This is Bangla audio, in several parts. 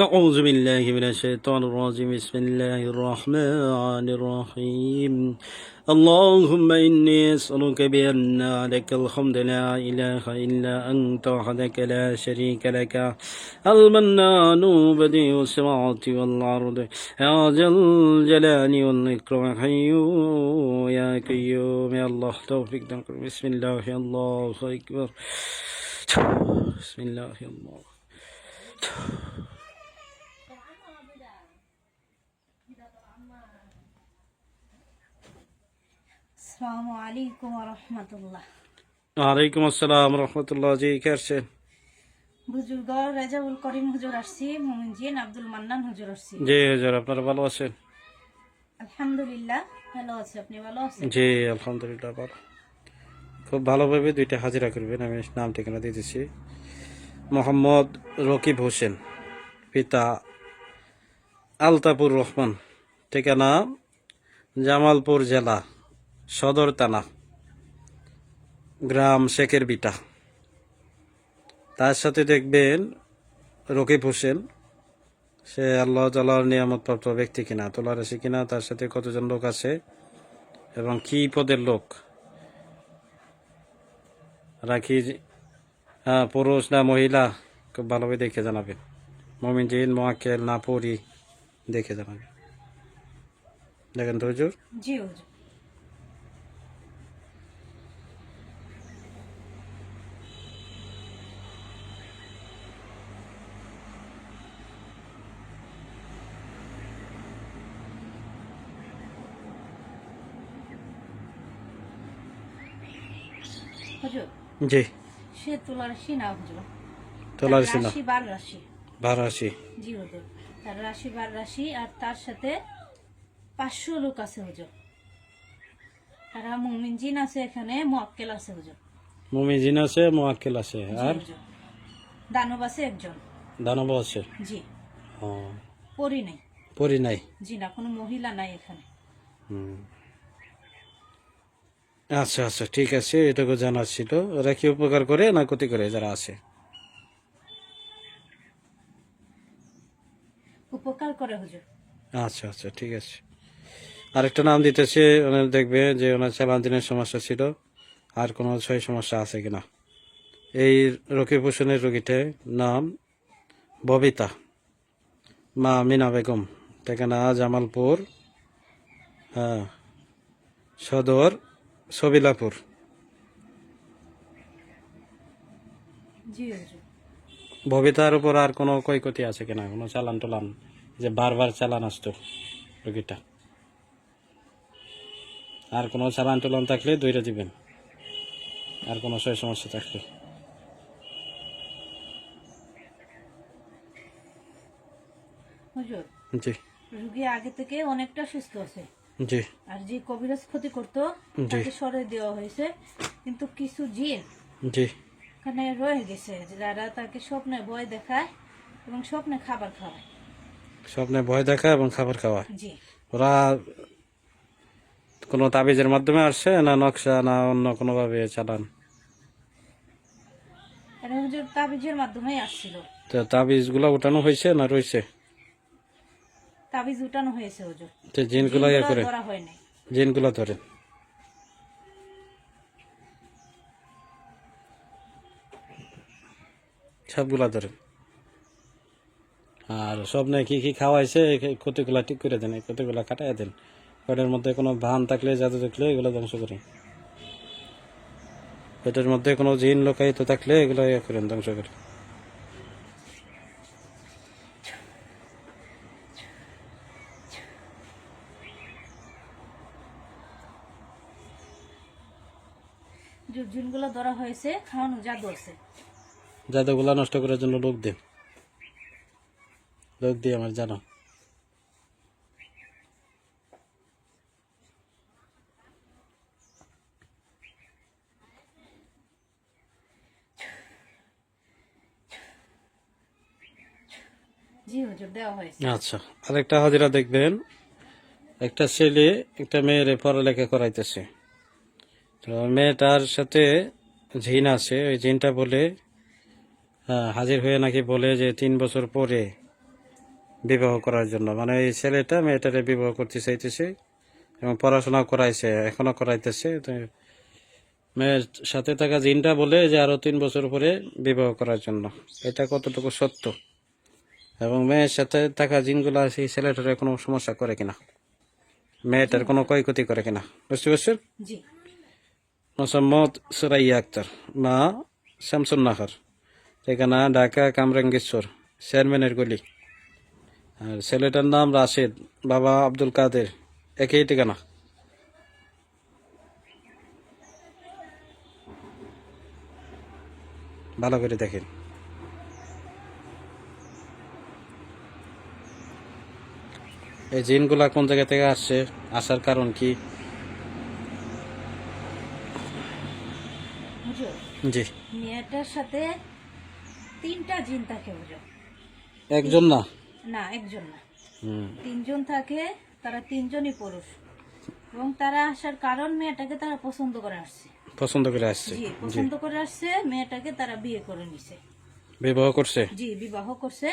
أعوذ بالله من الشيطان الرجيم بسم الله الرحمن الرحيم اللهم إني أسألك بأن لك الحمد لا إله إلا أنت وحدك لا شريك لك المنان بديع السماوات والأرض يا ذا الجلال والإكرام حي يا قيوم يا الله توفيق بسم الله الله أكبر بسم الله الله আসসালামু আলাইকুম রহমতুল্লাহ। ওয়ালাইকুম আসসালাম রহমতুল্লাহ। জি কে আসছেন? বুজুর্গ রেজাউল করিম হুজুর আসছি, মুমিনজিন আব্দুল মান্নান হুজুর আসছি। জি হুজুর, আপনারা ভালো আছেন? আলহামদুলিল্লাহ ভালো আছি, আপনি ভালো আছেন? জি আলহামদুলিল্লাহ ভালো। খুব ভালোভাবে দুইটা হাজিরা করবেন। আমি নাম ঠিকানা দিতেছি। মোহাম্মদ রকিব হোসেন, পিতা আলতাপুর রহমান, ঠিকানা জামালপুর জেলা সদর থানা, গ্রাম শেখের বিটা। তার সাথে দেখবেন রকিব হোসেন, সে আল্লাহ তাআলার নিয়ামত প্রাপ্ত ব্যক্তি কিনা, তোলা রাশি কিনা, তার সাথে কতজন লোক আছে এবং কি পদের লোক রাখি, পুরুষ না মহিলা, খুব ভালোভাবে দেখে জানাবেন। মমিন জিন মোয়াক্কেল না পড়ি দেখে জানাবেন। দেখেন তো হুজুর। জি হুজুর। হুজুর জি সে তুলা রাশি না হুজুর, তোলা রাশি না, রাশি বার রাশি। 12 রাশি। জি হুজুর, তার রাশি বার রাশি আর তার সাথে 500 লোক আছে হুজুর। তারা মুমিনজিন আছে, এখানে মুআক্কেল আছে হুজুর। মমিন জিন আছে, মোয়াক্কেল আছে, জি আর হুজুর। দানব আছে একজন। দানব আছে। জি। ও, পরি নাই। পরি নাই। জি না, কোনো মহিলা নাই এখানে। হুম, আচ্ছা আচ্ছা ঠিক আছে, এটুকু জানার ছিল। ওরা কি উপকার করে না ক্ষতি করে যারা আছে? উপকার করে হুজুর। আচ্ছা আচ্ছা ঠিক আছে। আরেকটা নাম দিতেছে, ওনার দেখবে যে ওনার চালান দিনের সমস্যা ছিল, আর কোনো ছয় সমস্যা আছে কিনা। এই রকিব হোসেনের রোগীটার নাম ববিতা, মা মিনা বেগম, ঠিকানা জামালপুর সদর সবিলাপুর। জি হুজুর। ববিতার উপর আর কোনো ক্ষয়ক্ষতি আছে কিনা, কোনো চালান টালান, যে বারবার চালান আসতো রোগীটা, আর কোনো চালান টালান থাকলে দইরা দিবেন, আর কোনো ছয় সমস্যা থাকলে। হুজুর, জি রুগী আগে থেকে অনেকটা সুস্থ আছে। জি আর যে কবিরাজ ক্ষতি করতো জি তাকে সরে দেওয়া হয়েছে, কিন্তু কিছু জিন জি এখানে রয়ে গেছে, যারা তাকে স্বপ্নে ভয় দেখায় এবং স্বপ্নে খাবার খাওয়ায়। স্বপ্নে ভয় দেখা এবং খাবার খাওয়া। জি। ওরা কোনো তাবিজের মাধ্যমে আসছে না নকশা না অন্য কোনোভাবে চালান? এটা হুজুর তাবিজের মাধ্যমেই আসছিল। তো তাবিজগুলো উঠানো হয়েছে না রয়েছে? তাবিজ উঠানো হয়েছে হুজুর, তো জিনগুলো ইয়ে করে, ধরা হয় নাই। জিনগুলো ধরে, সবগুলা ধরে। আর স্বপ্নে কি কি খাওয়াইছে এই ক্ষতিগুলা ঠিক করে দেন, এই ক্ষতিগুলা কাটাই দেন। পেটের মধ্যে কোনো ভান থাকলে, জাদু থাকলে এগুলো ধ্বংস করে। পেটের মধ্যে কোনো জিন লোকায়িত থাকলে এগুলো ইয়ে করেন, ধ্বংস করে। যে জিনগুলো ধরা হয়েছে খাওয়ানো জাদু আছে। জাদুগুলা নষ্ট করার জন্য লোক দেন, লোক দিয়ে আমার জানো। জি হুজুর, দেওয়া হয়েছে। আচ্ছা, আরেকটা হাজিরা দেখবেন, একটা ছেলে একটা মেয়ের পড়ালেখা করাইতেছে। তো মেয়েটার সাথে জিন আছে, ওই জিনটা বলে, হাজির হয়ে নাকি বলে যে 3 বছর পরে বিবাহ করার জন্য, মানে এই ছেলেটা মেয়েটারে বিবাহ করতে চাইতেছে এবং পড়াশোনা করাইছে, এখনো করাইতেছে। তো মেয়ের সাথে থাকা জিনটা বলে যে আরো 3 বছর পরে বিবাহ করার জন্য। এটা কতটুকু সত্য, এবং মেয়ের সাথে থাকা জিনগুলা সেই ছেলেটার কোনো সমস্যা করে কিনা, মেয়েটার কোনো ক্ষয়ক্ষতি করে কিনা, বুঝতে পারছেন? জি মোসাম্মদ সুরাইয়া আক্তার, মা শামসুন নাহার, ঠিকানা ঢাকা কামরাঙ্গীরচর, চেয়ারম্যানের গলি। আর ছেলেটার নাম রাশেদ, বাবা আব্দুল কাদের, একই ঠিকানা। ভালো করে দেখেন। এই জিনগুলা কোন জায়গা থেকে আসছে, আসার কারণ কি? হুজুর, জি, মেয়েটার সাথে 3টা জিন থাকে হুজুর। একজন না। না, একজন না, হুম, 3জন থাকে। তারা 3জনই পুরুষ, এবং তারা আসার কারণ মেয়েটাকে তারা পছন্দ করে আসছে। পছন্দ করে আসছে। জি, জি, পছন্দ করে আসছে, মেয়েটাকে তারা বিয়ে করে নিছে। বিবাহ করছে। জি, বিবাহ করছে,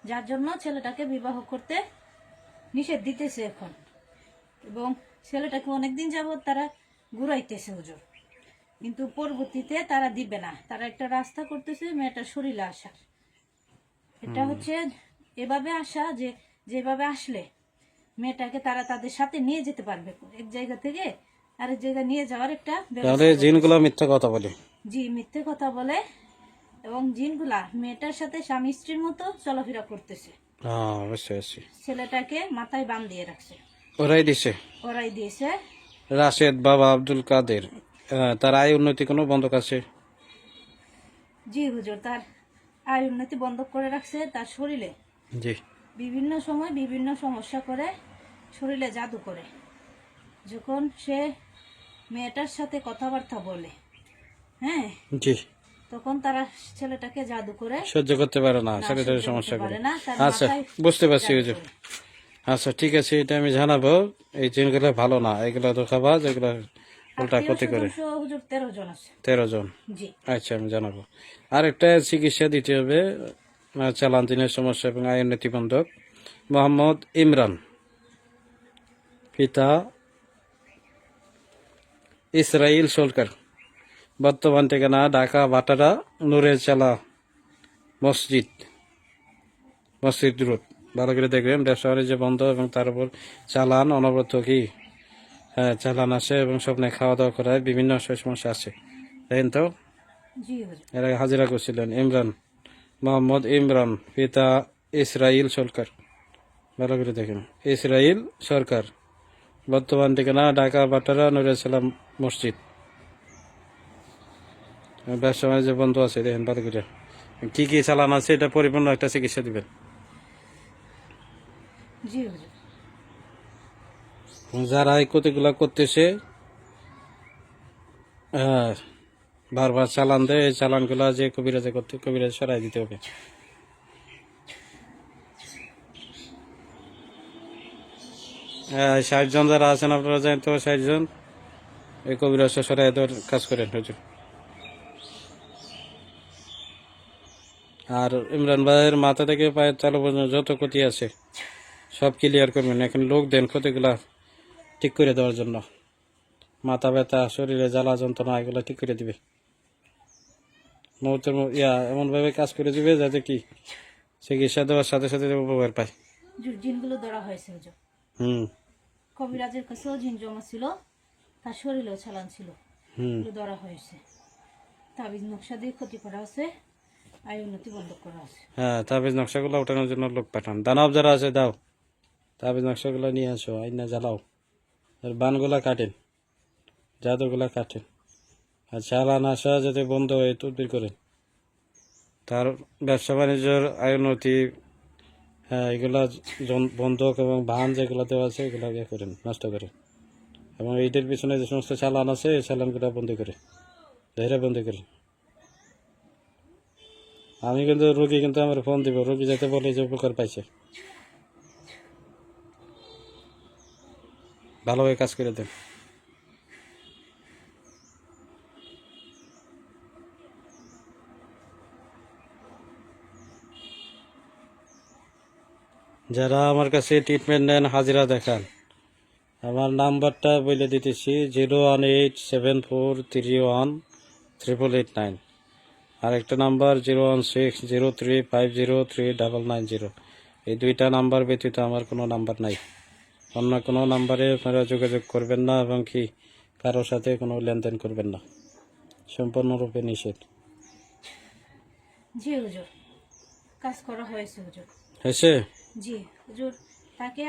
যার জন্য ছেলেটাকে বিবাহ করতে নিষেধ দিতেছে এখন। এবং ছেলেটাকে অনেকদিন যাবত তারা ঘুরাইতেছে হুজুর, কিন্তু পরবর্তীতে তারা দিবে না। তারা একটা রাস্তা করতেছে মেয়েটার শরীরে আসার। এটা হচ্ছে এভাবে আসা যে যেভাবে আসলে মেয়েটাকে তারা তাদের সাথে নিয়ে যেতে পারবে, এক জায়গা থেকে আরেক জায়গায় নিয়ে যাওয়ার একটা তাহলে ব্যবস্থা করতেছে। জিনগুলা মিথ্যা কথা বলে। জি, মিথ্যে কথা বলে, এবং জিনগুলা মেয়েটার সাথে স্বামী স্ত্রীর মতো চলাফেরা করতেছে। হ্যাঁ, অবশ্যই অবশ্যই। ছেলেটাকে মাথায় বান দিয়ে রাখছে, ওরাই দিছে। ওরাই দিয়েছে। রাশেদ, বাবা আব্দুল কাদের, তার আয় উন্নতি কোনো বন্ধক আছে? জি হুজুর, তার আয় উন্নতি বন্ধ করে রাখছে। তার শরীরে জি, বিভিন্ন সময় বিভিন্ন সমস্যা করে, শরীরে জাদু করে। যখন সে মেয়েটার সাথে কথাবার্তা বলে, হ্যাঁ, জি, তখন তারা ছেলেটাকে জাদু করে সহ্য করতে পারে না, না, শরীরের সহ্য করতে সমস্যা করে। পারে না, তার আচ্ছা, মাথায় বুঝতে পারছি জাদু হুজুর। করে। আচ্ছা, ঠিক আছে, এটা আমি জানাবো। এই জিনগুলো ভালো না, এগুলো ধোঁকাবাজ, এগুলো উল্টা আত্মীয় ক্ষতি করে। স্বজন সহ হুজুর 13 জন আছে। 13 জন। জি আচ্ছা, আমি জানাবো। আর একটা চিকিৎসা দিতে হবে, চালান দিনের সমস্যা এবং আয় উন্নতি বন্ধক। মোহাম্মদ ইমরান, পিতা ইসরাইল সরকার, বর্তমান ঠিকানা ঢাকা বাটারা নূরের চালা মসজিদ, মসজিদ রোড। ভালো করে দেখবেন, ব্যবসা বাণিজ্য বন্ধ এবং তার উপর চালান অনবরত কি, হ্যাঁ, চালান আসে এবং স্বপ্নে খাওয়া দাওয়া করায় বিভিন্ন সমস্যা আছে। দেখেন তো, জি হুজুর। এর আগে হাজিরা করছিলেন ইমরান, মোহাম্মদ ইমরান, পিতা ইসরাইল সরকার। ভালো করে দেখেন, ইসরাইল সরকার, বর্তমান ঠিকানা ঢাকা বাটারা নুরুল সালাম মসজিদ। ব্যবসা বাণিজ্য বন্ধ আছে, দেখেন ভালো করে কি কি চালান আছে, এটা পরিপূর্ণ একটা চিকিৎসা দিবেন। জি হুজুর। যারা এই ক্ষতিগুলা করতেছে, আহ, বারবার চালান দেয়, এই চালানগুলা যে কবিরাজে করতে, কবিরাজ সরাই দিতে হবে। 60 জন যারা আছেন আপনারা জানেন তো, 60 জন এই কবিরাজ সরাই দেওয়ার কাজ করেন হুজুর। আর ইমরান ভাইয়ের মাথা থেকে পায়ের তালু পর্যন্ত যত ক্ষতি আছে সব ক্লিয়ার করবেন। এখন লোক দেন ক্ষতিগুলা ঠিক করে দেওয়ার জন্য, মাথা ব্যথা, শরীরে জ্বালা যন্ত্রণা, এগুলো ঠিক করে দিবে। মুহূর্তের এমন ভাবে কাজ করে দিবে যাতে কি চিকিৎসা দেওয়ার সাথে সাথে উপকার পায়। হুজুর, জিনগুলো ধরা হয়েছে হুজুর। হুম, কবিরাজের কাছেও জিন জমা ছিল, তার শরীরেও চালান ছিল, হুম, এগুলো ধরা হয়েছে। তাবিজ নকশা দিয়ে ক্ষতি করা আছে, আয় উন্নতি বন্ধ করা আছে। হ্যাঁ, তাবিজ নকশাগুলো ওঠানোর জন্য লোক পাঠান। দানব যারা আছে দাও, তাবিজ নকশাগুলো নিয়ে আসো, আইনা জ্বালাও, আর বানগুলা কাটেন, জাদুগুলা কাটেন, আর চালান আসা যাতে বন্ধ হয় তদবির করেন। তার ব্যবসা বাণিজ্যের আয় উন্নতি, হ্যাঁ, এগুলা বন্ধক এবং বাহান যেগুলো দেওয়া আছে এগুলো ইয়ে করেন, নষ্ট করেন। এবং এইটার পিছনে যে সমস্ত চালান আছে এই চালানগুলো বন্ধ করে, ধৈর্য বন্ধ করে। আমি কিন্তু রোগী কিন্তু আমার ফোন দিব, রোগী যাতে বলে যে উপকার পাইছে, ভালোভাবে কাজ করে দেন। যারা আমার কাছে ট্রিটমেন্ট নেন, হাজিরা দেখান, আমার নাম্বারটা বলে দিতেছি 01874318889। আর একটা নাম্বার 01603503990। এই দুইটা নাম্বার ব্যতীত আমার কোনো নাম্বার নাই। অন্য কোনো নাম্বারে আপনারা যোগাযোগ করবেন না এবং কি কারোর সাথে কোনো লেনদেন করবেন না, সম্পূর্ণরূপে নিষেধ। জি হুজুর, কাজ করা হয়েছে হুজুর। হয়েছে? জি হুজুর, তাকে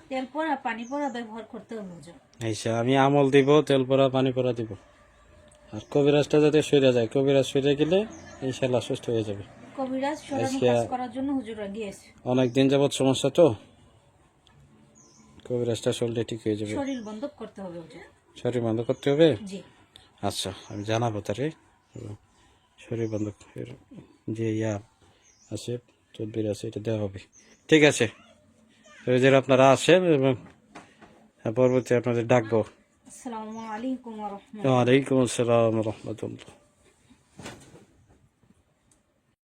তেল পড়া পানি পড়া ব্যবহার করতে হবে হুজুর। আচ্ছা, আমি আমল দিব, তেল পরা পানি পরা দিব। আর কবিরাজটা যাতে সরে যায়, কবিরাজ সরে গেলে ইনশাল্লাহ সুস্থ হয়ে যাবে। কবিরাজ সরানো আজকে কাজ করার জন্য হুজুরা গিয়েছে। অনেক দিন যাবৎ সমস্যা তো, কবিরাজটা চললে ঠিক হয়ে যাবে। শরীর বন্ধ করতে হবে হুজুর। শরীর বন্ধ করতে হবে? জি। আচ্ছা, আমি জানাবো তারে। শরীর বন্ধ যে ইয়া আছে, তদবির আছে, এটা দেওয়া হবে। ঠিক আছে, আপনারা আসেন এবং পরবর্তী আপনাদের ডাকবো। আসসালামু আলাইকুম ওয়া রাহমাতুল্লাহ। ওয়ালাইকুম আসসালাম রহমতুল্লাহ।